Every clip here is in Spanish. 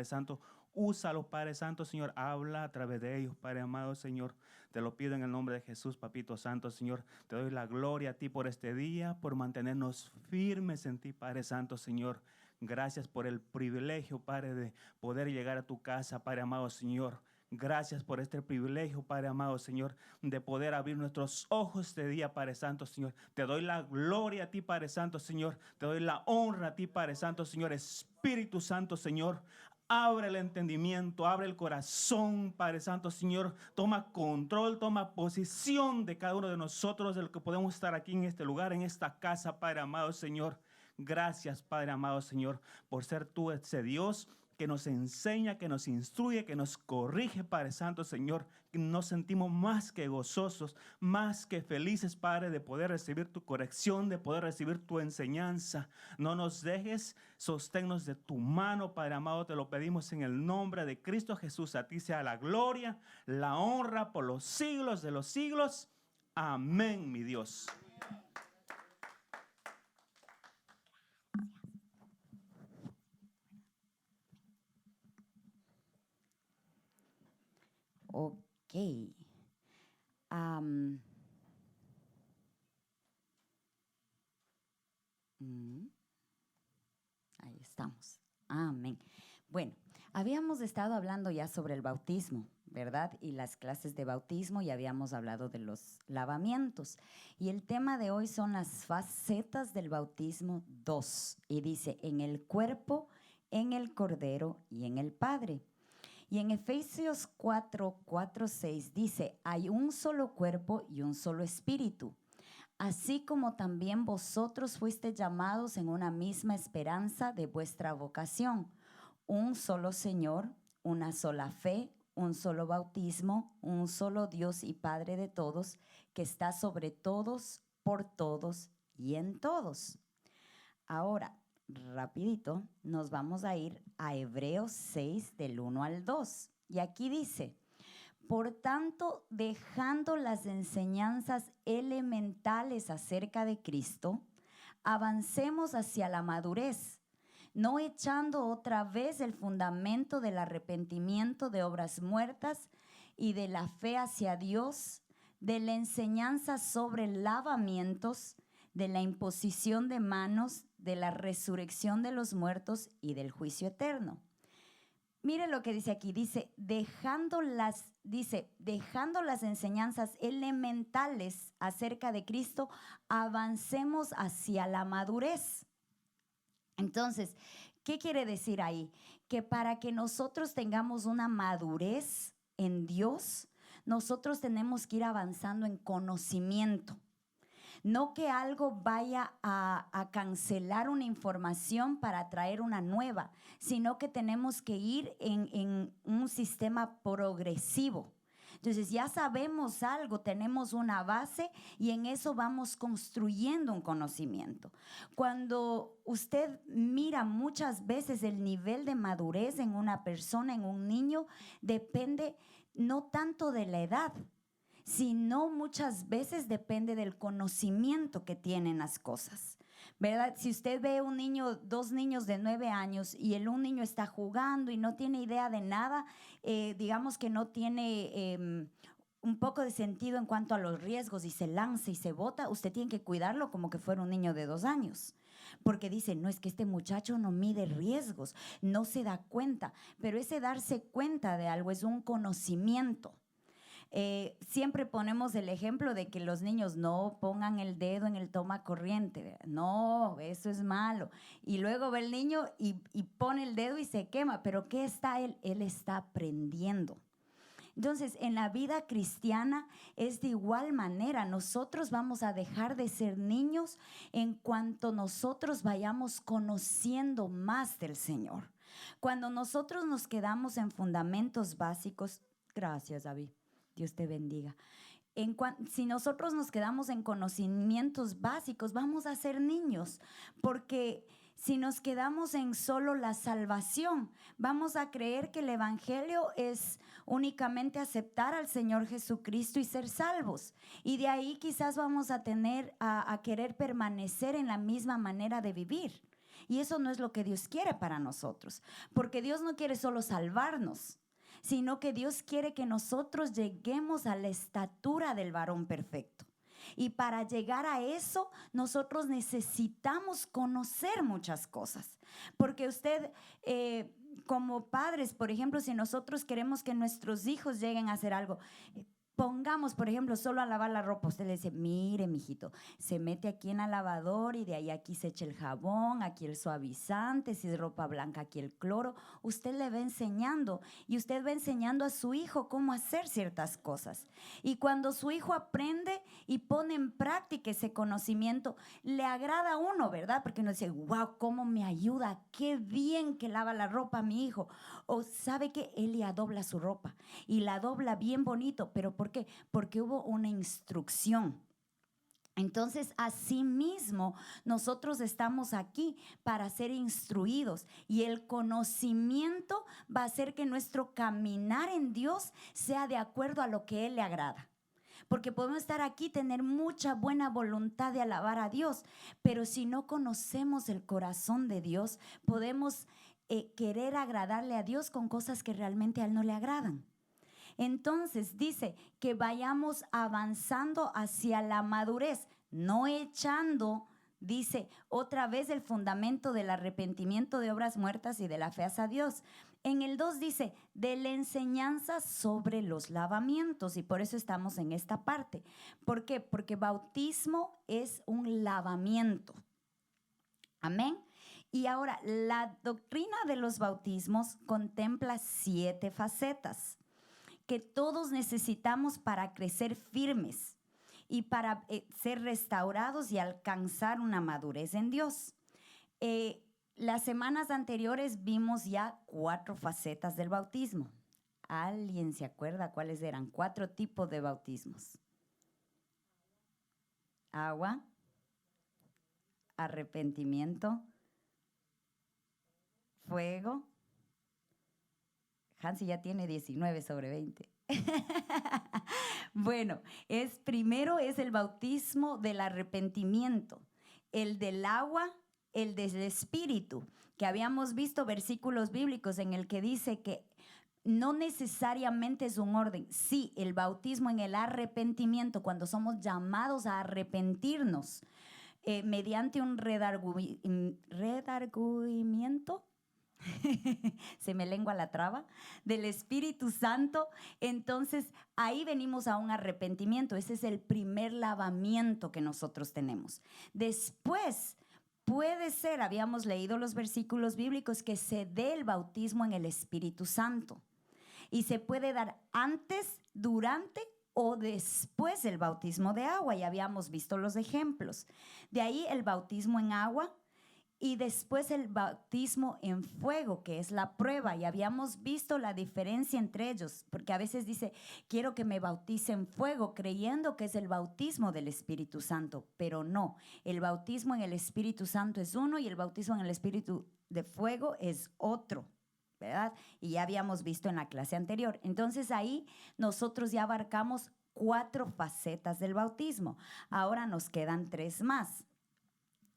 Santo, úsalos, Padre Santo, Señor, habla a través de ellos, Padre amado, Señor, te lo pido en el nombre de Jesús, Papito Santo, Señor, te doy la gloria a ti por este día, por mantenernos firmes en ti, Padre Santo, Señor. Gracias por el privilegio, Padre, de poder llegar a tu casa, Padre amado, Señor. Gracias por este privilegio, Padre amado, Señor, de poder abrir nuestros ojos este día, Padre Santo, Señor. Te doy la gloria a ti, Padre Santo, Señor. Te doy la honra a ti, Padre Santo, Señor. Espíritu Santo, Señor. Abre el entendimiento, abre el corazón, Padre Santo, Señor. Toma control, toma posición de cada uno de nosotros, de lo que podemos estar aquí en este lugar, en esta casa, Padre amado, Señor. Gracias, Padre amado, Señor, por ser tú ese Dios que nos enseña, que nos instruye, que nos corrige, Padre Santo, Señor. Que nos sentimos más que gozosos, más que felices, Padre, de poder recibir tu corrección, de poder recibir tu enseñanza. No nos dejes, sosténnos de tu mano, Padre amado, te lo pedimos en el nombre de Cristo Jesús. A ti sea la gloria, la honra por los siglos de los siglos. Amén, mi Dios. Ok. Am, Ahí estamos. Amén. Bueno, habíamos estado hablando ya sobre el bautismo, ¿verdad? Y las clases de bautismo, y habíamos hablado de los lavamientos. Y el tema de hoy son las facetas del bautismo 2. Y dice, en el cuerpo, en el Cordero y en el Padre. Y en Efesios 4:6 dice, hay un solo cuerpo y un solo espíritu, así como también vosotros fuisteis llamados en una misma esperanza de vuestra vocación, un solo Señor, una sola fe, un solo bautismo, un solo Dios y Padre de todos, que está sobre todos, por todos y en todos. Ahora, rapidito, nos vamos a ir a Hebreos 6 del 1 al 2. Y aquí dice, por tanto, dejando las enseñanzas elementales acerca de Cristo, avancemos hacia la madurez, no echando otra vez el fundamento del arrepentimiento de obras muertas y de la fe hacia Dios, de la enseñanza sobre lavamientos, de la imposición de manos, de la resurrección de los muertos y del juicio eterno. Mire lo que dice aquí, dice, dejando las enseñanzas elementales acerca de Cristo, avancemos hacia la madurez. Entonces, ¿qué quiere decir ahí? Que para que nosotros tengamos una madurez en Dios, nosotros tenemos que ir avanzando en conocimiento. No que algo vaya a cancelar una información para traer una nueva, sino que tenemos que ir en un sistema progresivo. Entonces ya sabemos algo, tenemos una base y en eso vamos construyendo un conocimiento. Cuando usted mira muchas veces el nivel de madurez en una persona, en un niño, depende no tanto de la edad, sino muchas veces depende del conocimiento que tienen las cosas, ¿verdad? Si usted ve un niño, dos niños de 9 años y un niño está jugando y no tiene idea de nada, digamos que no tiene un poco de sentido en cuanto a los riesgos y se lanza y se bota, usted tiene que cuidarlo como que fuera un niño de 2 años. Porque dice, no, es que este muchacho no mide riesgos, no se da cuenta, pero ese darse cuenta de algo es un conocimiento. Siempre ponemos el ejemplo de que los niños no pongan el dedo en el toma corriente, no, eso es malo, y luego ve el niño y pone el dedo y se quema, pero ¿qué está él? Él está aprendiendo. Entonces, en la vida cristiana es de igual manera. Nosotros vamos a dejar de ser niños en cuanto nosotros vayamos conociendo más del Señor. Cuando nosotros nos quedamos en fundamentos básicos, gracias, David, Dios te bendiga. Si nosotros nos quedamos en conocimientos básicos, vamos a ser niños, porque si nos quedamos en solo la salvación, vamos a creer que el evangelio es únicamente aceptar al Señor Jesucristo y ser salvos. Y de ahí quizás vamos a querer permanecer en la misma manera de vivir. Y eso no es lo que Dios quiere para nosotros, porque Dios no quiere solo salvarnos, sino que Dios quiere que nosotros lleguemos a la estatura del varón perfecto. Y para llegar a eso, nosotros necesitamos conocer muchas cosas. Porque usted, como padres, por ejemplo, si nosotros queremos que nuestros hijos lleguen a hacer algo, pongamos, por ejemplo, solo a lavar la ropa. Usted le dice, mire, mijito, se mete aquí en el lavador y de ahí aquí se echa el jabón, aquí el suavizante, si es ropa blanca, aquí el cloro. Usted le va enseñando y usted va enseñando a su hijo cómo hacer ciertas cosas. Y cuando su hijo aprende y pone en práctica ese conocimiento, le agrada a uno, ¿verdad? Porque uno dice, wow, cómo me ayuda, qué bien que lava la ropa mi hijo. O sabe que él ya dobla su ropa y la dobla bien bonito, pero ¿por qué? Porque hubo una instrucción. Entonces, asimismo, nosotros estamos aquí para ser instruidos y el conocimiento va a hacer que nuestro caminar en Dios sea de acuerdo a lo que Él le agrada. Porque podemos estar aquí, tener mucha buena voluntad de alabar a Dios, pero si no conocemos el corazón de Dios, podemos querer agradarle a Dios con cosas que realmente a Él no le agradan. Entonces dice que vayamos avanzando hacia la madurez, no echando, dice otra vez, el fundamento del arrepentimiento de obras muertas y de la fe hacia Dios. En el 2 dice, de la enseñanza sobre los lavamientos, y por eso estamos en esta parte. ¿Por qué? Porque bautismo es un lavamiento. Amén. Y ahora, la doctrina de los bautismos contempla 7 facetas que todos necesitamos para crecer firmes y para ser restaurados y alcanzar una madurez en Dios. Las semanas anteriores vimos ya 4 facetas del bautismo. ¿Alguien se acuerda cuáles eran? 4 tipos de bautismos. Agua, arrepentimiento, fuego. Hansi ya tiene 19 sobre 20. Bueno, primero es el bautismo del arrepentimiento, el del agua, el del espíritu, que habíamos visto versículos bíblicos en el que dice que no necesariamente es un orden. Sí, el bautismo en el arrepentimiento, cuando somos llamados a arrepentirnos mediante un redargüimiento, se me lengua la traba, del Espíritu Santo, entonces ahí venimos a un arrepentimiento. Ese es el primer lavamiento que nosotros tenemos. Después puede ser, habíamos leído los versículos bíblicos, que se dé el bautismo en el Espíritu Santo y se puede dar antes, durante o después del bautismo de agua, y habíamos visto los ejemplos. De ahí el bautismo en agua. Y después el bautismo en fuego, que es la prueba. Y habíamos visto la diferencia entre ellos, porque a veces dice, quiero que me bautice en fuego, creyendo que es el bautismo del Espíritu Santo. Pero no, el bautismo en el Espíritu Santo es uno y el bautismo en el Espíritu de fuego es otro, ¿verdad? Y ya habíamos visto en la clase anterior. Entonces ahí nosotros ya abarcamos 4 facetas del bautismo. Ahora nos quedan 3 más.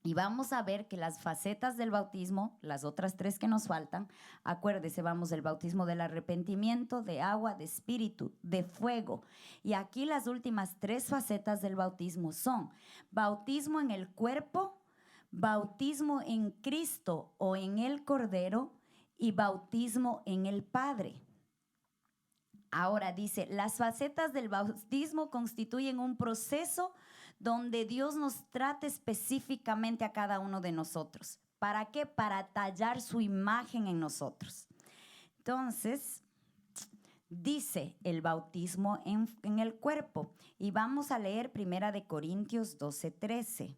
Y vamos a ver que las facetas del bautismo, las otras 3 que nos faltan, acuérdese, vamos del bautismo del arrepentimiento, de agua, de espíritu, de fuego. Y aquí las últimas 3 facetas del bautismo son bautismo en el cuerpo, bautismo en Cristo o en el Cordero y bautismo en el Padre. Ahora dice, las facetas del bautismo constituyen un proceso donde Dios nos trata específicamente a cada uno de nosotros. ¿Para qué? Para tallar su imagen en nosotros. Entonces, dice el bautismo en el cuerpo. Y vamos a leer 1 Corintios 12:13.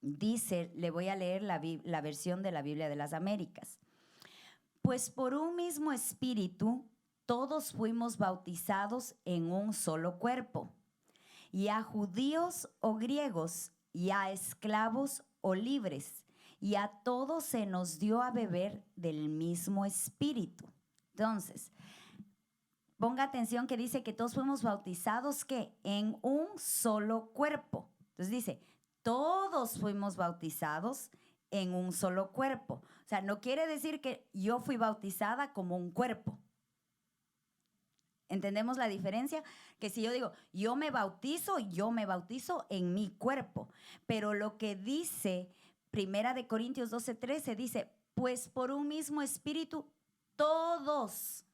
Dice, le voy a leer la versión de la Biblia de las Américas. Pues por un mismo espíritu, todos fuimos bautizados en un solo cuerpo. Y a judíos o griegos, y a esclavos o libres, y a todos se nos dio a beber del mismo espíritu. Entonces, ponga atención que dice que todos fuimos bautizados ¿qué? En un solo cuerpo. Entonces dice, todos fuimos bautizados en un solo cuerpo. O sea, no quiere decir que yo fui bautizada como un cuerpo. ¿Entendemos la diferencia? Que si yo digo, yo me bautizo en mi cuerpo. Pero lo que dice 1 Corintios 12:13 dice, pues por un mismo espíritu todos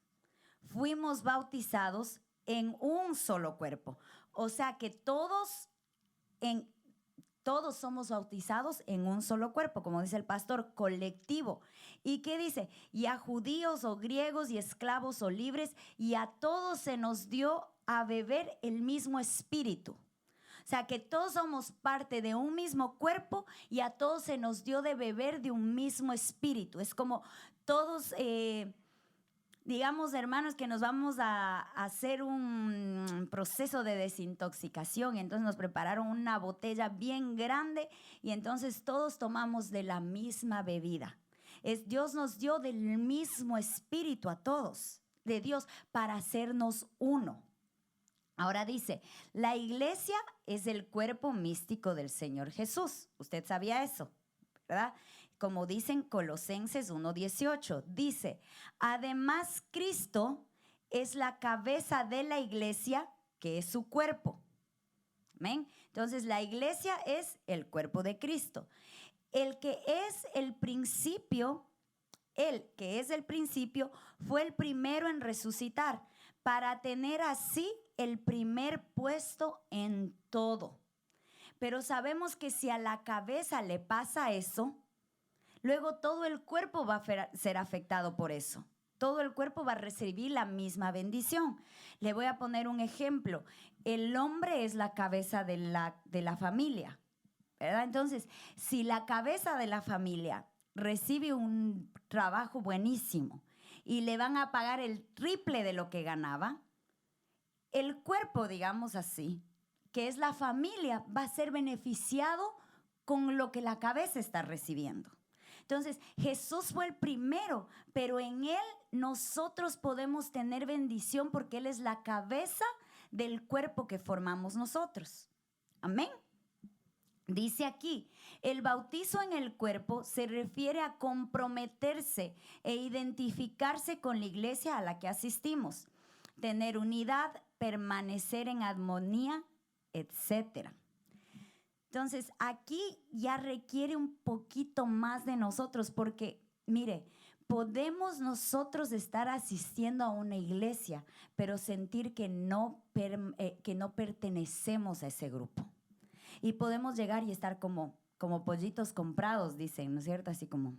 fuimos bautizados en un solo cuerpo. O sea que todos somos bautizados en un solo cuerpo, como dice el pastor, colectivo. ¿Y qué dice? Y a judíos o griegos y esclavos o libres, y a todos se nos dio a beber el mismo espíritu. O sea, que todos somos parte de un mismo cuerpo y a todos se nos dio de beber de un mismo espíritu. Es como todos... digamos, hermanos, que nos vamos a hacer un proceso de desintoxicación. Entonces nos prepararon una botella bien grande y entonces todos tomamos de la misma bebida. Dios nos dio del mismo espíritu a todos, de Dios, para hacernos uno. Ahora dice, la iglesia es el cuerpo místico del Señor Jesús. ¿Usted sabía eso? ¿Verdad? Como dicen Colosenses 1:18, dice, además Cristo es la cabeza de la iglesia, que es su cuerpo. ¿Amén? Entonces la iglesia es el cuerpo de Cristo. El que es el principio fue el primero en resucitar para tener así el primer puesto en todo. Pero sabemos que si a la cabeza le pasa eso, luego todo el cuerpo va a ser afectado por eso. Todo el cuerpo va a recibir la misma bendición. Le voy a poner un ejemplo. El hombre es la cabeza de la familia, ¿verdad? Entonces, si la cabeza de la familia recibe un trabajo buenísimo y le van a pagar el triple de lo que ganaba, el cuerpo, digamos así, que es la familia, va a ser beneficiado con lo que la cabeza está recibiendo. Entonces, Jesús fue el primero, pero en Él nosotros podemos tener bendición porque Él es la cabeza del cuerpo que formamos nosotros. Amén. Dice aquí, el bautizo en el cuerpo se refiere a comprometerse e identificarse con la iglesia a la que asistimos, tener unidad, permanecer en armonía, etc. Entonces, aquí ya requiere un poquito más de nosotros porque, mire, podemos nosotros estar asistiendo a una iglesia, pero sentir que no pertenecemos a ese grupo. Y podemos llegar y estar como pollitos comprados, dicen, ¿no es cierto? Así como,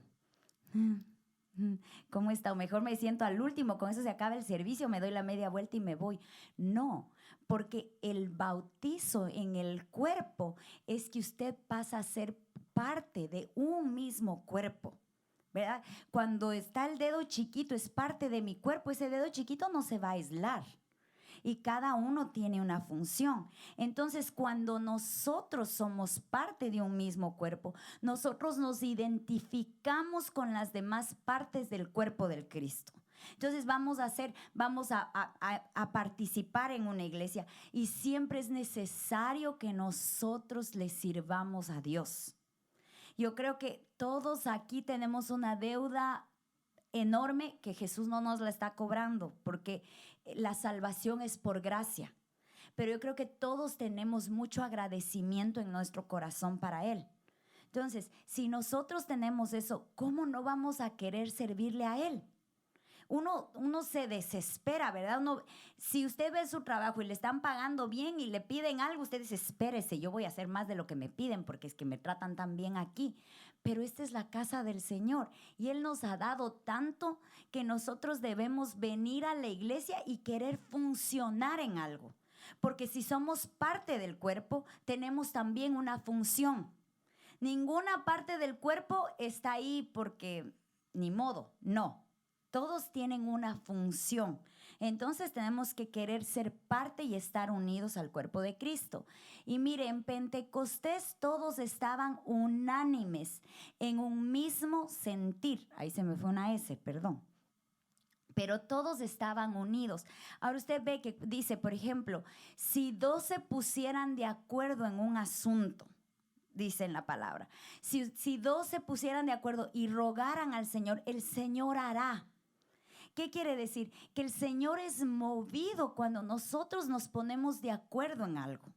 ¿cómo está? O mejor me siento al último, con eso se acaba el servicio, me doy la media vuelta y me voy. No, porque el bautizo en el cuerpo es que usted pasa a ser parte de un mismo cuerpo, ¿verdad? Cuando está el dedo chiquito, es parte de mi cuerpo, ese dedo chiquito no se va a aislar. Y cada uno tiene una función. Entonces, cuando nosotros somos parte de un mismo cuerpo, nosotros nos identificamos con las demás partes del cuerpo del Cristo. Entonces vamos a participar en una iglesia y siempre es necesario que nosotros le sirvamos a Dios. Yo creo que todos aquí tenemos una deuda enorme que Jesús no nos la está cobrando porque la salvación es por gracia. Pero yo creo que todos tenemos mucho agradecimiento en nuestro corazón para Él. Entonces, si nosotros tenemos eso, ¿cómo no vamos a querer servirle a Él? Uno se desespera, ¿verdad? Si usted ve su trabajo y le están pagando bien y le piden algo, usted dice, espérese, yo voy a hacer más de lo que me piden porque es que me tratan tan bien aquí. Pero esta es la casa del Señor y Él nos ha dado tanto que nosotros debemos venir a la iglesia y querer funcionar en algo. Porque si somos parte del cuerpo, tenemos también una función. Ninguna parte del cuerpo está ahí porque ni modo, no. Todos tienen una función. Entonces tenemos que querer ser parte y estar unidos al cuerpo de Cristo. Y mire, en Pentecostés todos estaban unánimes en un mismo sentir. Ahí se me fue una S, perdón. Pero todos estaban unidos. Ahora usted ve que dice, por ejemplo, si 2 se pusieran de acuerdo en un asunto, dice en la palabra. Si dos se pusieran de acuerdo y rogaran al Señor, el Señor hará. ¿Qué quiere decir? Que el Señor es movido cuando nosotros nos ponemos de acuerdo en algo.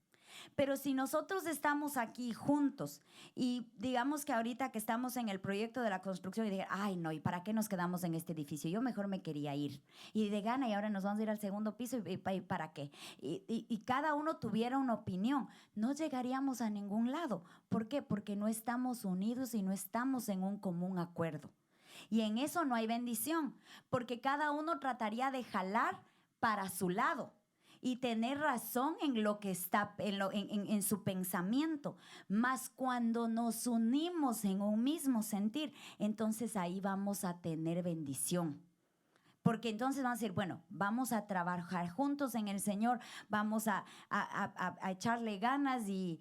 Pero si nosotros estamos aquí juntos y digamos que ahorita que estamos en el proyecto de la construcción y dije, ay no, ¿y para qué nos quedamos en este edificio? Yo mejor me quería ir. Y de gana y ahora nos vamos a ir al segundo piso y ¿para qué? Y cada uno tuviera una opinión. No llegaríamos a ningún lado. ¿Por qué? Porque no estamos unidos y no estamos en un común acuerdo. Y en eso no hay bendición, porque cada uno trataría de jalar para su lado y tener razón en lo que está en su pensamiento. Mas cuando nos unimos en un mismo sentir, entonces ahí vamos a tener bendición. Porque entonces vamos a decir, bueno, vamos a trabajar juntos en el Señor, vamos a echarle ganas y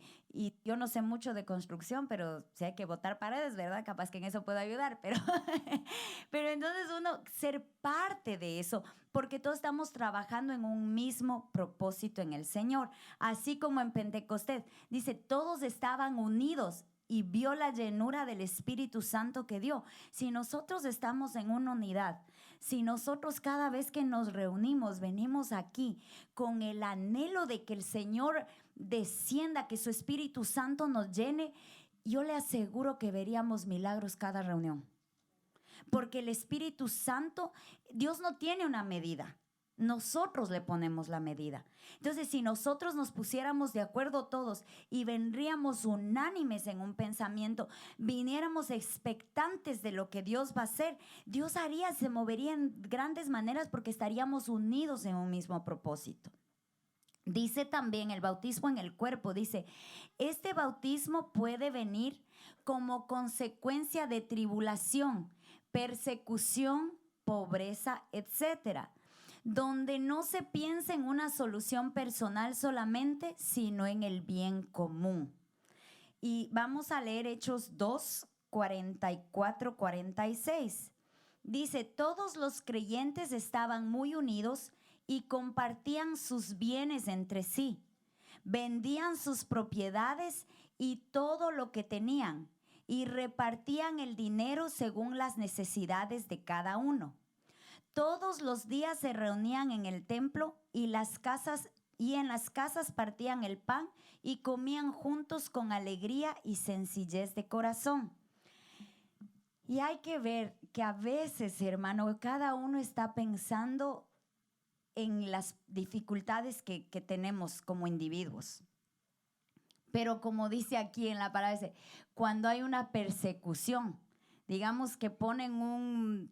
yo no sé mucho de construcción, pero si hay que botar paredes, ¿verdad? Capaz que en eso puedo ayudar, pero entonces uno ser parte de eso, porque todos estamos trabajando en un mismo propósito en el Señor. Así como en Pentecostés, dice, todos estaban unidos y vio la llenura del Espíritu Santo que dio. Si nosotros estamos en una unidad, si nosotros cada vez que nos reunimos, venimos aquí con el anhelo de que el Señor descienda, que su Espíritu Santo nos llene, yo le aseguro que veríamos milagros cada reunión. Porque el Espíritu Santo, Dios no tiene una medida. Nosotros le ponemos la medida. Entonces, si nosotros nos pusiéramos de acuerdo todos y vendríamos unánimes en un pensamiento, viniéramos expectantes de lo que Dios va a hacer, Dios haría, se movería en grandes maneras porque estaríamos unidos en un mismo propósito. Dice también el bautismo en el cuerpo, dice, este bautismo puede venir como consecuencia de tribulación, persecución, pobreza, etcétera, donde no se piensa en una solución personal solamente, sino en el bien común. Y vamos a leer Hechos 2, 44, 46. Dice, todos los creyentes estaban muy unidos y compartían sus bienes entre sí. Vendían sus propiedades y todo lo que tenían y repartían el dinero según las necesidades de cada uno. Todos los días se reunían en el templo y en las casas partían el pan y comían juntos con alegría y sencillez de corazón. Y hay que ver que a veces, hermano, cada uno está pensando en las dificultades que tenemos como individuos. Pero como dice aquí en la palabra, dice, cuando hay una persecución, digamos que ponen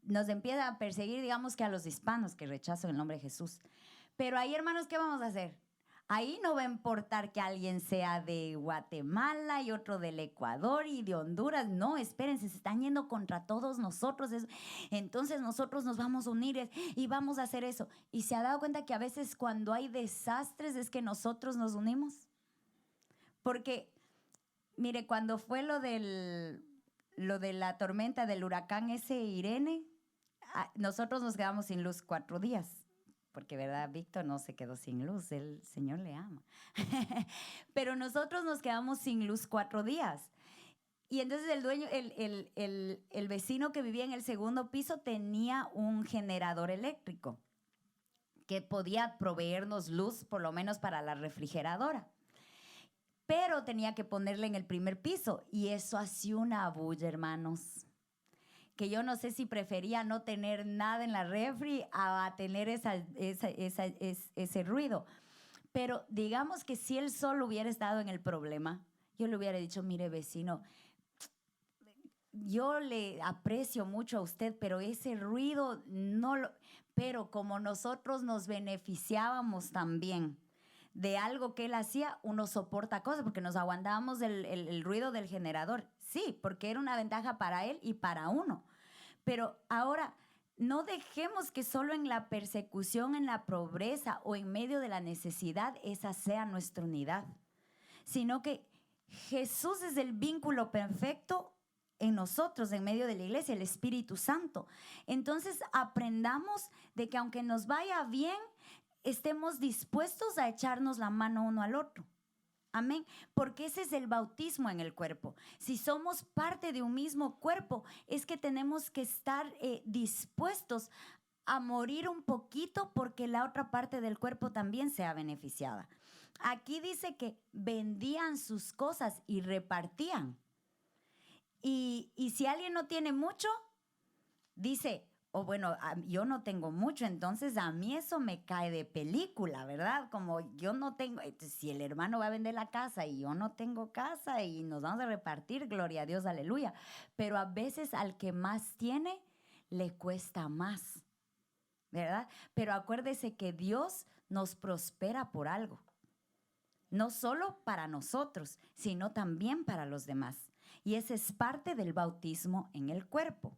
nos empieza a perseguir, digamos que a los hispanos que rechazan el nombre de Jesús. Pero ahí, hermanos, ¿qué vamos a hacer? Ahí no va a importar que alguien sea de Guatemala y otro del Ecuador y de Honduras. No, espérense, se están yendo contra todos nosotros. Entonces nosotros nos vamos a unir y vamos a hacer eso. ¿Y se ha dado cuenta que a veces cuando hay desastres es que nosotros nos unimos? Porque, mire, cuando fue lo de la tormenta del huracán ese Irene, nosotros nos quedamos sin luz 4 días. Porque, ¿verdad? Víctor no se quedó sin luz, el Señor le ama. Pero nosotros nos quedamos sin luz 4 días. Y entonces el dueño, el vecino que vivía en el segundo piso tenía un generador eléctrico que podía proveernos luz, por lo menos para la refrigeradora. Pero tenía que ponerle en el primer piso y eso hacía una bulla, hermanos. Que yo no sé si prefería no tener nada en la refri a tener ese ruido. Pero digamos que si él solo hubiera estado en el problema, yo le hubiera dicho, mire vecino, yo le aprecio mucho a usted, pero ese ruido no lo... Pero como nosotros nos beneficiábamos también de algo que él hacía, uno soporta cosas porque nos aguantábamos el ruido del generador. Sí, porque era una ventaja para él y para uno. Pero ahora, no dejemos que solo en la persecución, en la pobreza o en medio de la necesidad, esa sea nuestra unidad. Sino que Jesús es el vínculo perfecto en nosotros, en medio de la iglesia, el Espíritu Santo. Entonces, aprendamos de que aunque nos vaya bien, estemos dispuestos a echarnos la mano uno al otro. Amén. Porque ese es el bautismo en el cuerpo. Si somos parte de un mismo cuerpo, es que tenemos que estar dispuestos a morir un poquito porque la otra parte del cuerpo también sea beneficiada. Aquí dice que vendían sus cosas y repartían. Y si alguien no tiene mucho, dice, o bueno, yo no tengo mucho, entonces a mí eso me cae de película, ¿verdad? Como yo no tengo, si el hermano va a vender la casa y yo no tengo casa y nos vamos a repartir, gloria a Dios, aleluya. Pero a veces al que más tiene, le cuesta más, ¿verdad? Pero acuérdese que Dios nos prospera por algo. No solo para nosotros, sino también para los demás. Y esa es parte del bautismo en el cuerpo.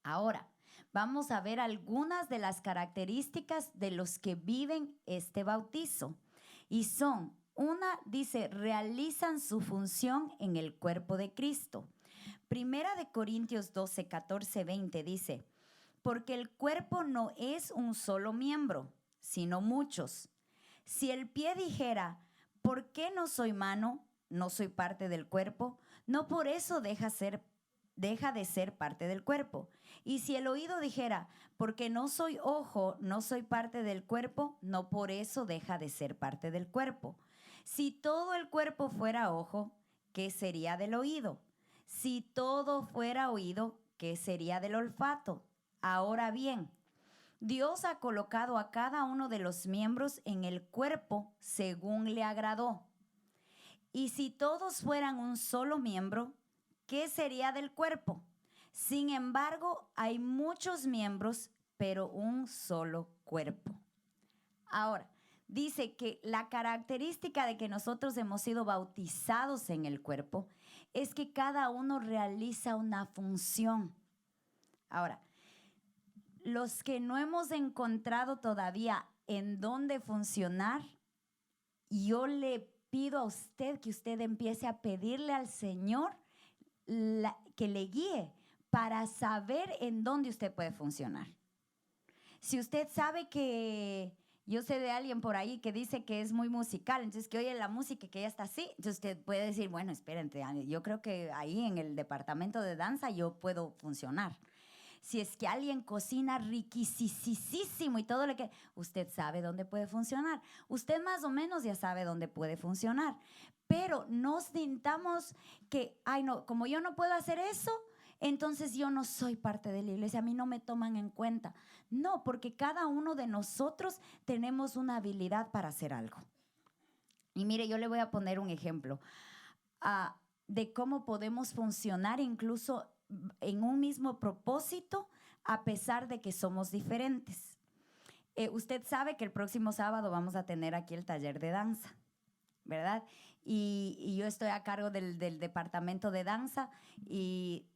Ahora, vamos a ver algunas de las características de los que viven este bautizo. Y son, una dice, realizan su función en el cuerpo de Cristo. Primera de Corintios 12, 14, 20 dice, porque el cuerpo no es un solo miembro, sino muchos. Si el pie dijera, ¿por qué no soy mano? No soy parte del cuerpo. No por eso deja de ser parte del cuerpo. Y si el oído dijera, porque no soy ojo, no soy parte del cuerpo, no por eso deja de ser parte del cuerpo. Si todo el cuerpo fuera ojo, ¿qué sería del oído? Si todo fuera oído, ¿qué sería del olfato? Ahora bien, Dios ha colocado a cada uno de los miembros en el cuerpo según le agradó. Y si todos fueran un solo miembro, ¿qué sería del cuerpo? Sin embargo, hay muchos miembros, pero un solo cuerpo. Ahora, dice que la característica de que nosotros hemos sido bautizados en el cuerpo es que cada uno realiza una función. Ahora, los que no hemos encontrado todavía en dónde funcionar, yo le pido a usted que usted empiece a pedirle al Señor que le guíe para saber en dónde usted puede funcionar. Si usted sabe que, yo sé de alguien por ahí que dice que es muy musical, entonces que oye la música y que ya está así, entonces usted puede decir, bueno, espérate, yo creo que ahí en el departamento de danza yo puedo funcionar. Si es que alguien cocina riquísimo y todo lo que... Usted sabe dónde puede funcionar. Usted más o menos ya sabe dónde puede funcionar. Pero nos sintamos que, ay no, como yo no puedo hacer eso, entonces yo no soy parte de la iglesia, a mí no me toman en cuenta. No, porque cada uno de nosotros tenemos una habilidad para hacer algo. Y mire, yo le voy a poner un ejemplo de cómo podemos funcionar incluso en un mismo propósito a pesar de que somos diferentes. Usted sabe que el próximo sábado vamos a tener aquí el taller de danza, ¿verdad? Y yo estoy a cargo del departamento de danza y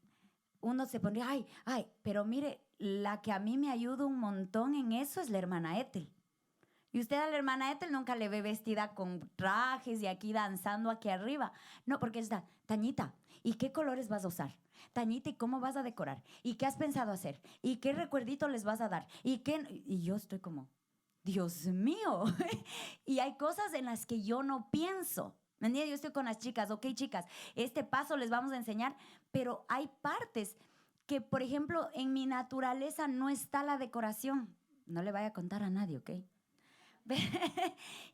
uno se pondría, ay, pero mire, la que a mí me ayuda un montón en eso es la hermana Ethel. Y usted a la hermana Ethel nunca le ve vestida con trajes y aquí danzando aquí arriba. No, porque está, Tañita, ¿y qué colores vas a usar? Tañita, ¿y cómo vas a decorar? ¿Y qué has pensado hacer? ¿Y qué recuerdito les vas a dar? Y yo estoy como, Dios mío. Y hay cosas en las que yo no pienso. ¿Me entiendes? Yo estoy con las chicas, ok, chicas, este paso les vamos a enseñar, pero hay partes que, por ejemplo, en mi naturaleza no está la decoración. No le vaya a contar a nadie, ¿ok?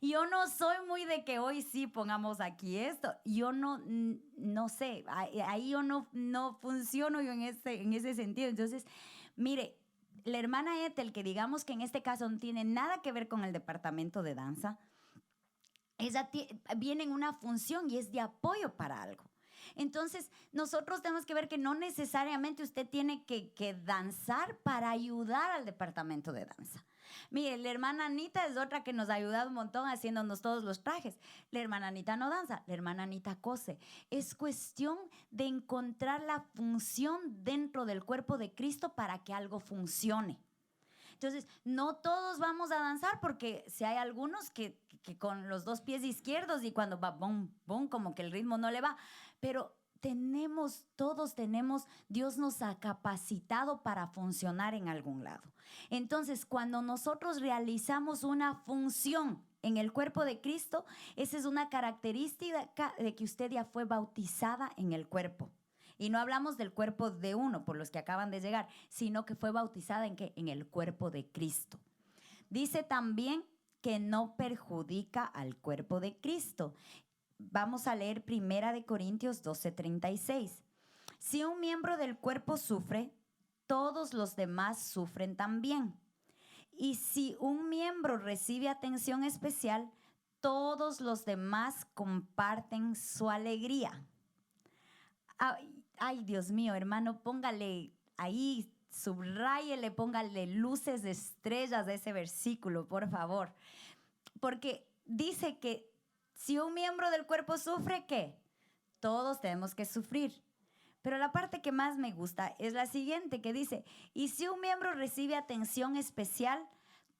Yo no soy muy de que hoy sí pongamos aquí esto. Yo no sé, ahí yo no funciono yo en ese sentido. Entonces, mire, la hermana Ethel, que digamos que en este caso no tiene nada que ver con el departamento de danza, ella viene en una función y es de apoyo para algo. Entonces, nosotros tenemos que ver que no necesariamente usted tiene que danzar para ayudar al departamento de danza. Mire, la hermana Anita es otra que nos ha ayudado un montón haciéndonos todos los trajes. La hermana Anita no danza, la hermana Anita cose. Es cuestión de encontrar la función dentro del cuerpo de Cristo para que algo funcione. Entonces, no todos vamos a danzar porque si hay algunos que con los dos pies izquierdos y cuando va bum, bum, como que el ritmo no le va. Pero todos tenemos, Dios nos ha capacitado para funcionar en algún lado. Entonces, cuando nosotros realizamos una función en el cuerpo de Cristo, esa es una característica de que usted ya fue bautizada en el cuerpo. Y no hablamos del cuerpo de uno, por los que acaban de llegar, sino que fue bautizada ¿en qué? En el cuerpo de Cristo. Dice también que no perjudica al cuerpo de Cristo. Vamos a leer 1 Corintios 12:36. Si un miembro del cuerpo sufre, todos los demás sufren también. Y si un miembro recibe atención especial, todos los demás comparten su alegría. Ay, Dios mío, hermano, póngale ahí, subráyele, póngale luces de estrellas de ese versículo, por favor. Porque dice que si un miembro del cuerpo sufre, ¿qué? Todos tenemos que sufrir. Pero la parte que más me gusta es la siguiente, que dice, y si un miembro recibe atención especial,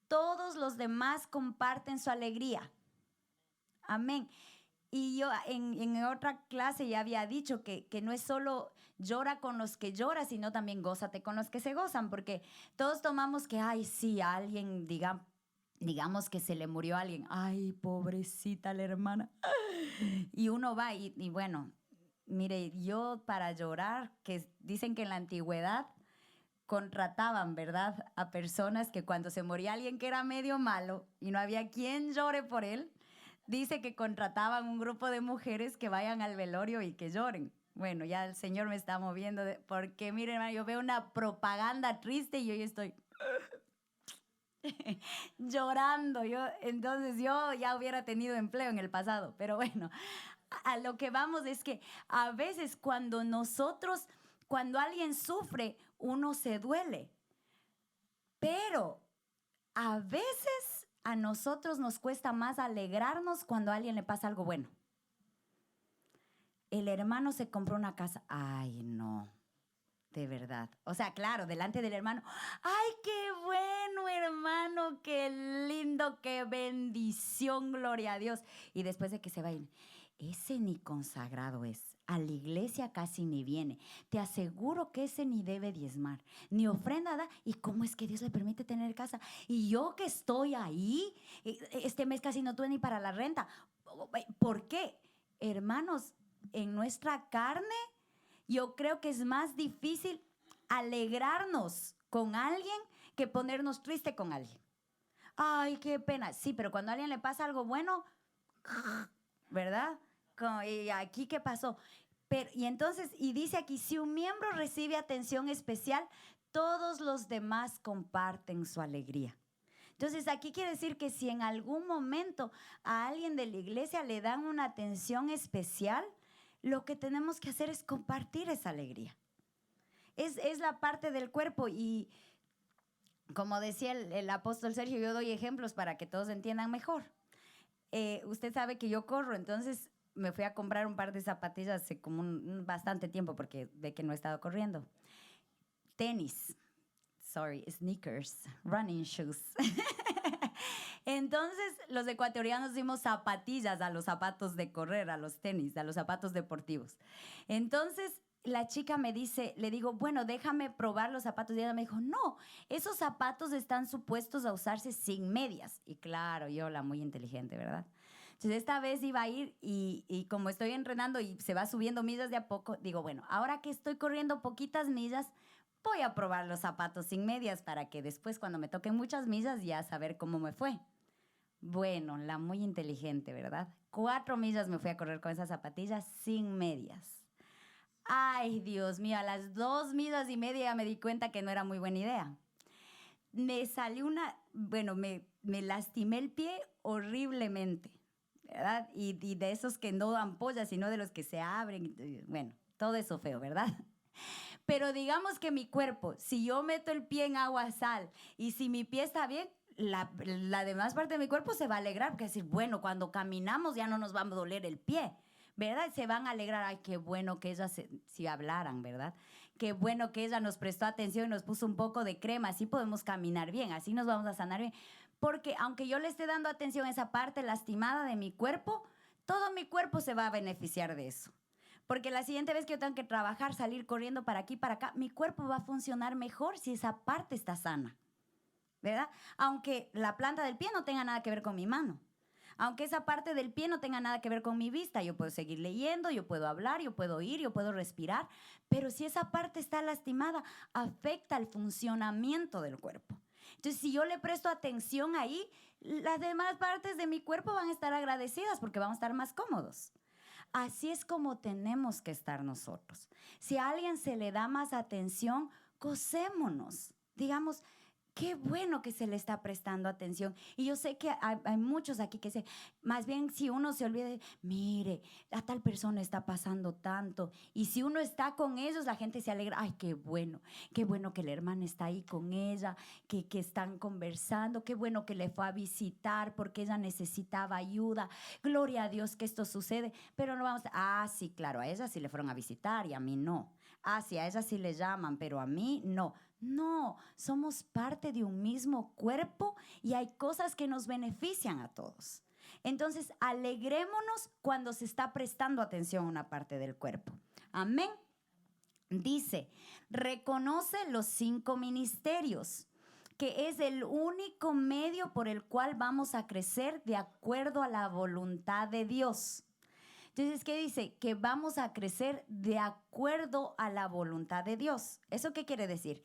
todos los demás comparten su alegría. Amén. Y yo en otra clase ya había dicho que no es solo llora con los que lloran, sino también gózate con los que se gozan, porque todos tomamos que, ay, sí, a alguien, digamos que se le murió a alguien, ay, pobrecita la hermana. Y uno va y bueno, mire, yo para llorar, que dicen que en la antigüedad contrataban, ¿verdad?, a personas que cuando se moría alguien que era medio malo y no había quien llore por él, dice que contrataban un grupo de mujeres que vayan al velorio y que lloren. Bueno, ya el Señor me está moviendo, porque miren, hermano, yo veo una propaganda triste y yo estoy llorando. Entonces yo ya hubiera tenido empleo en el pasado, pero bueno, a lo que vamos es que a veces cuando alguien sufre, uno se duele, pero a veces a nosotros nos cuesta más alegrarnos cuando a alguien le pasa algo bueno. El hermano se compró una casa. Ay, no, de verdad. O sea, claro, delante del hermano. Ay, qué bueno, hermano, qué lindo, qué bendición, gloria a Dios. Y después de que se va a ir, ese ni consagrado es. A la iglesia casi ni viene. Te aseguro que ese ni debe diezmar, ni ofrenda da. ¿Y cómo es que Dios le permite tener casa? Y yo que estoy ahí, este mes casi no tuve ni para la renta. ¿Por qué? Hermanos, en nuestra carne, yo creo que es más difícil alegrarnos con alguien que ponernos triste con alguien. Ay, qué pena. Sí, pero cuando a alguien le pasa algo bueno, ¿verdad? ¿Y aquí qué pasó? Y dice aquí, si un miembro recibe atención especial, todos los demás comparten su alegría. Entonces, aquí quiere decir que si en algún momento a alguien de la iglesia le dan una atención especial, lo que tenemos que hacer es compartir esa alegría. Es la parte del cuerpo y como decía el apóstol Sergio, yo doy ejemplos para que todos entiendan mejor. Usted sabe que yo corro, entonces me fui a comprar un par de zapatillas hace como bastante tiempo porque ve que no he estado corriendo. Sneakers, running shoes. Entonces los ecuatorianos dimos zapatillas a los zapatos de correr, a los tenis, a los zapatos deportivos. Entonces la chica me dice, le digo, bueno, déjame probar los zapatos. Y ella me dijo, no, esos zapatos están supuestos a usarse sin medias. Y claro, yo la muy inteligente, ¿verdad? Entonces esta vez iba a ir y como estoy entrenando y se va subiendo millas de a poco, digo, bueno, ahora que estoy corriendo poquitas millas, voy a probar los zapatos sin medias para que después cuando me toquen muchas millas ya saber cómo me fue. Bueno, la muy inteligente, ¿verdad? 4 millas me fui a correr con esas zapatillas sin medias. Ay, Dios mío, a las 2 millas y media me di cuenta que no era muy buena idea. Me salió me lastimé el pie horriblemente, ¿verdad? Y de esos que no ampollas, sino de los que se abren. Bueno, todo eso feo, ¿verdad? Pero digamos que mi cuerpo, si yo meto el pie en agua sal y si mi pie está bien, la demás parte de mi cuerpo se va a alegrar, porque decir, bueno, cuando caminamos ya no nos va a doler el pie, ¿verdad? Se van a alegrar. Ay, qué bueno que ellas si hablaran, ¿verdad? Qué bueno que ella nos prestó atención y nos puso un poco de crema, así podemos caminar bien, así nos vamos a sanar bien. Porque aunque yo le esté dando atención a esa parte lastimada de mi cuerpo, todo mi cuerpo se va a beneficiar de eso. Porque la siguiente vez que yo tengo que trabajar, salir corriendo para aquí, para acá, mi cuerpo va a funcionar mejor si esa parte está sana, ¿verdad? Aunque la planta del pie no tenga nada que ver con mi mano. Aunque esa parte del pie no tenga nada que ver con mi vista, yo puedo seguir leyendo, yo puedo hablar, yo puedo oír, yo puedo respirar, pero si esa parte está lastimada, afecta el funcionamiento del cuerpo. Entonces, si yo le presto atención ahí, las demás partes de mi cuerpo van a estar agradecidas porque vamos a estar más cómodos. Así es como tenemos que estar nosotros. Si a alguien se le da más atención, gocémonos. Digamos, qué bueno que se le está prestando atención. Y yo sé que hay muchos aquí que dicen, más bien si uno se olvida, mire, a tal persona está pasando tanto. Y si uno está con ellos, la gente se alegra. Ay, qué bueno que la hermana está ahí con ella, que están conversando. Qué bueno que le fue a visitar porque ella necesitaba ayuda. Gloria a Dios que esto sucede. Pero no vamos sí, claro, a ella sí le fueron a visitar y a mí no. Sí, a ella sí le llaman, pero a mí no. No, somos parte de un mismo cuerpo y hay cosas que nos benefician a todos. Entonces, alegrémonos cuando se está prestando atención a una parte del cuerpo. Amén. Dice, reconoce los 5 ministerios, que es el único medio por el cual vamos a crecer de acuerdo a la voluntad de Dios. Entonces, ¿qué dice? Que vamos a crecer de acuerdo a la voluntad de Dios. ¿Eso qué quiere decir?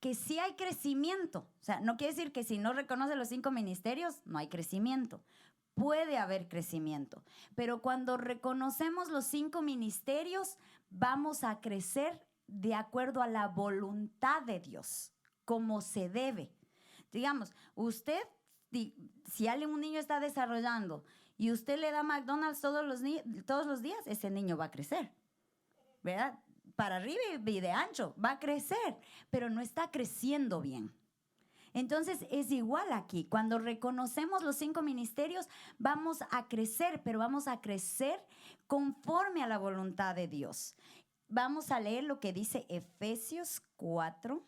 Que sí hay crecimiento. O sea, no quiere decir que si no reconoce los 5 ministerios, no hay crecimiento. Puede haber crecimiento. Pero cuando reconocemos los 5 ministerios, vamos a crecer de acuerdo a la voluntad de Dios, como se debe. Digamos, usted, si un niño está desarrollando y usted le da McDonald's todos los días, ese niño va a crecer, ¿verdad? Para arriba y de ancho, va a crecer, pero no está creciendo bien. Entonces es igual aquí, cuando reconocemos los 5 ministerios, vamos a crecer, pero vamos a crecer conforme a la voluntad de Dios. Vamos a leer lo que dice Efesios 4,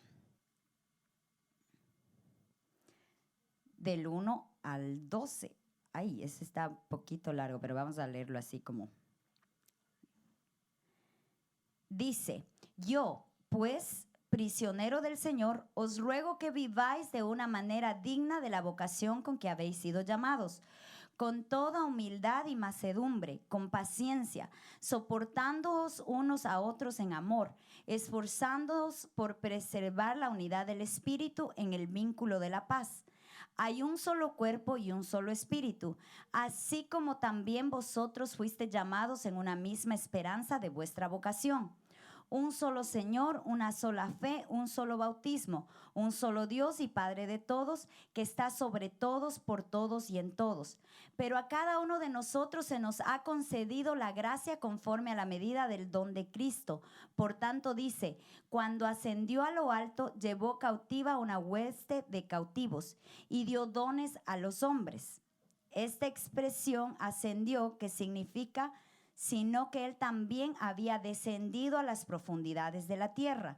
del 1 al 12. Ay, ese está un poquito largo, pero vamos a leerlo así como. Dice, yo, pues, prisionero del Señor, os ruego que viváis de una manera digna de la vocación con que habéis sido llamados, con toda humildad y mansedumbre, con paciencia, soportándoos unos a otros en amor, esforzándoos por preservar la unidad del Espíritu en el vínculo de la paz. Hay un solo cuerpo y un solo espíritu, así como también vosotros fuisteis llamados en una misma esperanza de vuestra vocación. Un solo Señor, una sola fe, un solo bautismo, un solo Dios y Padre de todos, que está sobre todos, por todos y en todos. Pero a cada uno de nosotros se nos ha concedido la gracia conforme a la medida del don de Cristo. Por tanto dice, cuando ascendió a lo alto, llevó cautiva una hueste de cautivos y dio dones a los hombres. Esta expresión ascendió, que significa sino que él también había descendido a las profundidades de la tierra.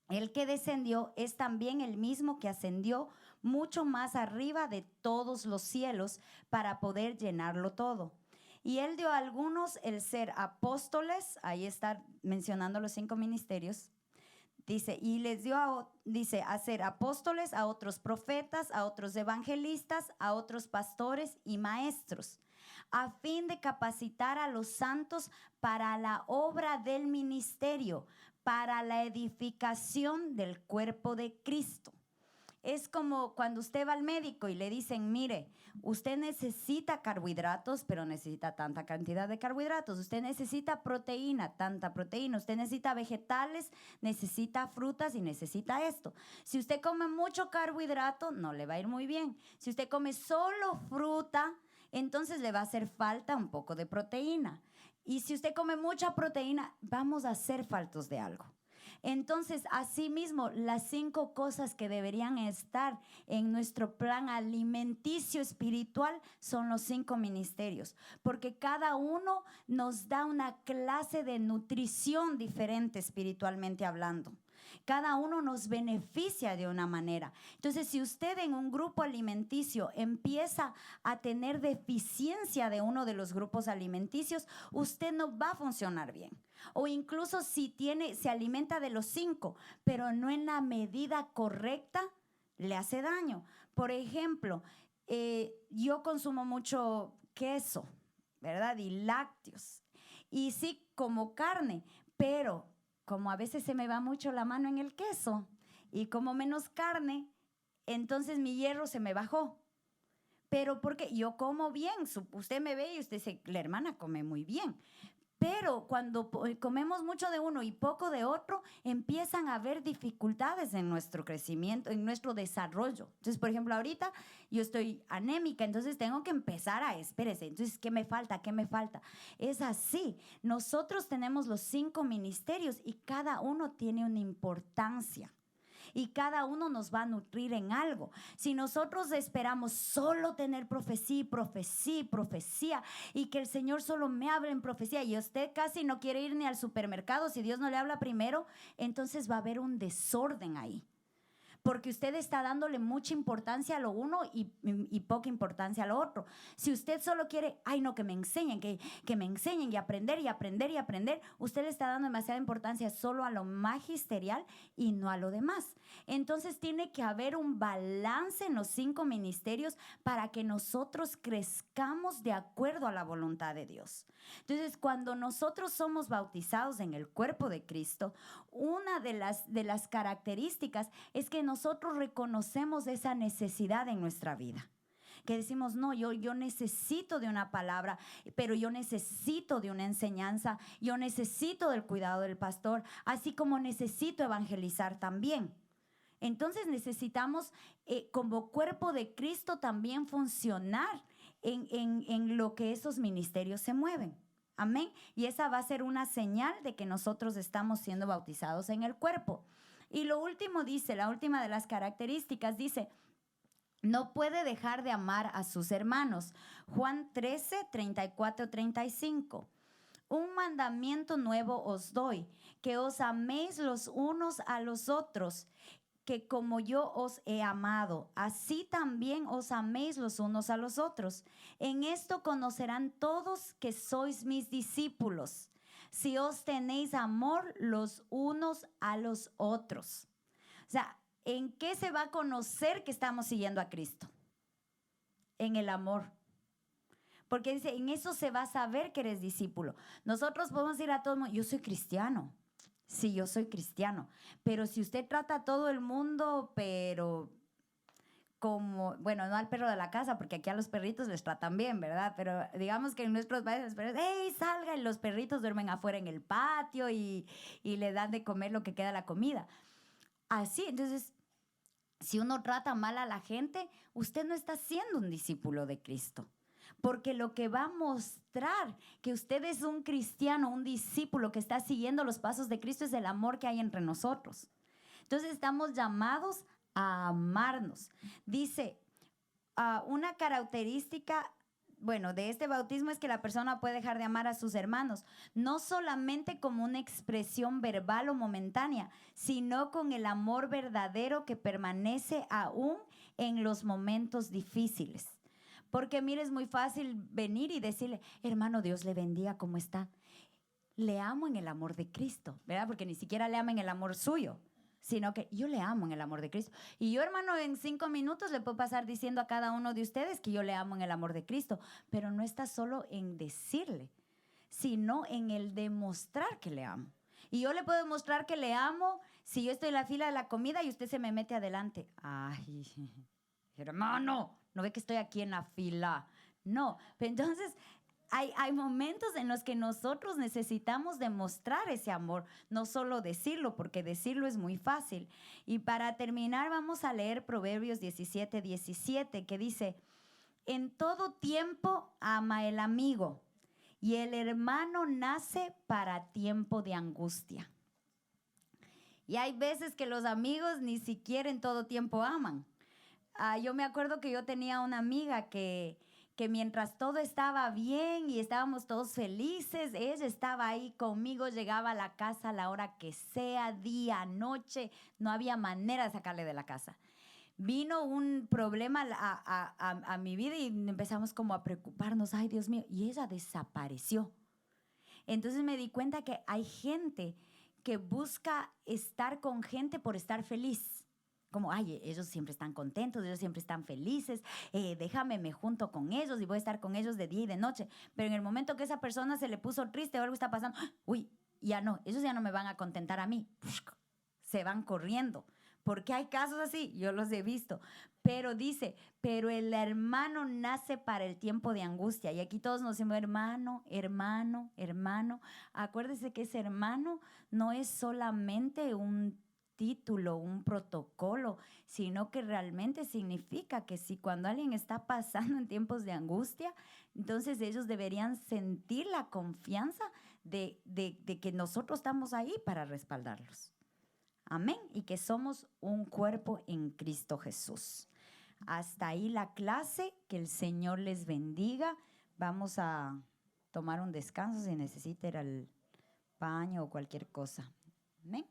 El que descendió es también el mismo que ascendió mucho más arriba de todos los cielos para poder llenarlo todo. Y él dio a algunos el ser apóstoles, ahí está mencionando los 5 ministerios, dice, y les dio a ser apóstoles, a otros profetas, a otros evangelistas, a otros pastores y maestros, a fin de capacitar a los santos para la obra del ministerio, para la edificación del cuerpo de Cristo. Es como cuando usted va al médico y le dicen, mire, usted necesita carbohidratos, pero necesita tanta cantidad de carbohidratos. Usted necesita proteína, tanta proteína. Usted necesita vegetales, necesita frutas y necesita esto. Si usted come mucho carbohidrato, no le va a ir muy bien. Si usted come solo fruta, entonces le va a hacer falta un poco de proteína. Y si usted come mucha proteína, vamos a ser faltos de algo. Entonces, asimismo, las 5 cosas que deberían estar en nuestro plan alimenticio espiritual son los 5 ministerios, porque cada uno nos da una clase de nutrición diferente espiritualmente hablando. Cada uno nos beneficia de una manera. Entonces, si usted en un grupo alimenticio empieza a tener deficiencia de uno de los grupos alimenticios, usted no va a funcionar bien. O incluso si se alimenta de los 5, pero no en la medida correcta, le hace daño. Por ejemplo, yo consumo mucho queso, ¿verdad? Y lácteos. Y sí como carne, pero como a veces se me va mucho la mano en el queso y como menos carne, entonces mi hierro se me bajó. Pero porque yo como bien, usted me ve y usted dice, la hermana come muy bien. Pero cuando comemos mucho de uno y poco de otro, empiezan a haber dificultades en nuestro crecimiento, en nuestro desarrollo. Entonces, por ejemplo, ahorita yo estoy anémica, entonces tengo que empezar a, espérese, entonces, ¿qué me falta? ¿Qué me falta? Es así. Nosotros tenemos los 5 ministerios y cada uno tiene una importancia. Y cada uno nos va a nutrir en algo. Si nosotros esperamos solo tener profecía y profecía y profecía y que el Señor solo me hable en profecía y usted casi no quiere ir ni al supermercado si Dios no le habla primero, entonces va a haber un desorden ahí. Porque usted está dándole mucha importancia a lo uno y poca importancia a lo otro. Si usted solo quiere, ay no, que me enseñen, que me enseñen y aprender y aprender y aprender, usted le está dando demasiada importancia solo a lo magisterial y no a lo demás. Entonces tiene que haber un balance en los 5 ministerios para que nosotros crezcamos de acuerdo a la voluntad de Dios. Entonces, cuando nosotros somos bautizados en el cuerpo de Cristo, una de las características es que nosotros reconocemos esa necesidad en nuestra vida. Que decimos, no, yo necesito de una palabra, pero yo necesito de una enseñanza, yo necesito del cuidado del pastor, así como necesito evangelizar también. Entonces necesitamos como cuerpo de Cristo también funcionar en lo que esos ministerios se mueven. Amén. Y esa va a ser una señal de que nosotros estamos siendo bautizados en el cuerpo. Y lo último dice, la última de las características dice, no puede dejar de amar a sus hermanos. Juan 13, 34, 35. Un mandamiento nuevo os doy, que os améis los unos a los otros, que como yo os he amado, así también os améis los unos a los otros. En esto conocerán todos que sois mis discípulos, si os tenéis amor los unos a los otros. O sea, ¿en qué se va a conocer que estamos siguiendo a Cristo? En el amor. Porque dice, en eso se va a saber que eres discípulo. Nosotros podemos decir a todo el mundo, yo soy cristiano. Sí, yo soy cristiano, pero si usted trata a todo el mundo, pero como, bueno, no al perro de la casa, porque aquí a los perritos les tratan bien, ¿verdad? Pero digamos que en nuestros países, ¡hey, salga! Y los perritos duermen afuera en el patio y le dan de comer lo que queda de la comida. Así, entonces, si uno trata mal a la gente, usted no está siendo un discípulo de Cristo. Porque lo que va a mostrar que usted es un cristiano, un discípulo que está siguiendo los pasos de Cristo es el amor que hay entre nosotros. Entonces estamos llamados a amarnos. Dice, una característica, bueno, de este bautismo es que la persona puede dejar de amar a sus hermanos, no solamente como una expresión verbal o momentánea, sino con el amor verdadero que permanece aún en los momentos difíciles. Porque mire, es muy fácil venir y decirle, hermano, Dios le bendiga, ¿cómo está? Le amo en el amor de Cristo, ¿verdad? Porque ni siquiera le ama en el amor suyo, sino que yo le amo en el amor de Cristo. Y yo, hermano, en 5 minutos le puedo pasar diciendo a cada uno de ustedes que yo le amo en el amor de Cristo, pero no está solo en decirle, sino en el demostrar que le amo. Y yo le puedo demostrar que le amo si yo estoy en la fila de la comida y usted se me mete adelante. Ay, hermano, ¿no ve que estoy aquí en la fila? No, pero entonces hay momentos en los que nosotros necesitamos demostrar ese amor, no solo decirlo, porque decirlo es muy fácil. Y para terminar vamos a leer Proverbios 17, 17, que dice, en todo tiempo ama el amigo y el hermano nace para tiempo de angustia. Y hay veces que los amigos ni siquiera en todo tiempo aman. Yo me acuerdo que yo tenía una amiga que mientras todo estaba bien y estábamos todos felices, ella estaba ahí conmigo, llegaba a la casa a la hora que sea, día, noche, no había manera de sacarle de la casa. Vino un problema a mi vida y empezamos como a preocuparnos, ay Dios mío, y ella desapareció. Entonces me di cuenta que hay gente que busca estar con gente por estar feliz. como, ay, ellos siempre están contentos, ellos siempre están felices, déjame, me junto con ellos y voy a estar con ellos de día y de noche. Pero en el momento que esa persona se le puso triste o algo está pasando, uy, ya no, ellos ya no me van a contentar a mí. Se van corriendo. Porque hay casos así, yo los he visto. Pero dice, pero el hermano nace para el tiempo de angustia. Y aquí todos nos decimos hermano, hermano, hermano. Acuérdese que ese hermano no es solamente un título, un protocolo, sino que realmente significa que si cuando alguien está pasando en tiempos de angustia, entonces ellos deberían sentir la confianza de que nosotros estamos ahí para respaldarlos. Amén. Y que somos un cuerpo en Cristo Jesús. Hasta ahí la clase. Que el Señor les bendiga. Vamos a tomar un descanso si necesita ir al baño o cualquier cosa. Amén.